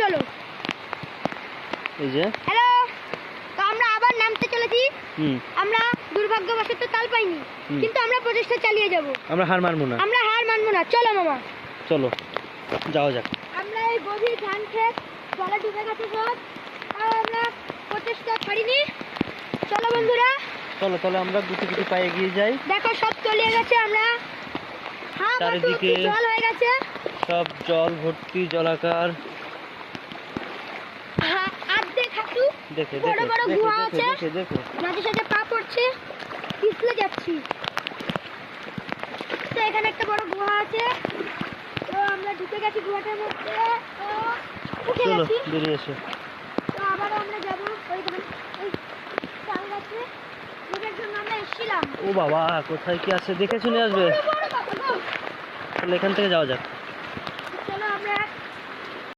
চলো। এই যে হ্যালো, তো আমরা আবার নামতে চলেছি। আমরা দুর্ভাগ্যবশত তাল পাইনি, কিন্তু আমরা প্রচেষ্টা চালিয়ে যাব। আমরা হার মানবো না, আমরা হার মানবো না। চলো মামা, চলো যাওয়া যাক। আমরা এই গভীর ধান ক্ষেত জলে ডুবে গেছে সব, আর আমরা প্রচেষ্টা ছাড়িনি। চলো বন্ধুরা, চলো তাহলে আমরা গুটি গুটি পায়ে এগিয়ে যাই। দেখো সব তলিয়ে গেছে, আমরা চারিদিকে জল হয়ে গেছে, সব জল ভর্তি, জলাকার। আর্ধেক হাঁটু, দেখে বড় বড় গুহা আছে, দেখে দেখে মাঝে সাঝে পা পড়ছে, পিছলে যাচ্ছি। তো এখানে একটা বড় গুহা আছে, তো আমরা ঢুকে গেছি গুহাটার মধ্যে। তো উঠে চলো গেছি। বেরিয়ে এসো। তো আবারও আমরা যাবো ওই তাল গাছে, যেটার জন্য আমরা এসেছিলাম। ও বাবা, কোথায় কি আছে দেখে শুনে আসবে। বড় বড় বাবা গো। তাহলে এখান থেকে যাওয়া যাক।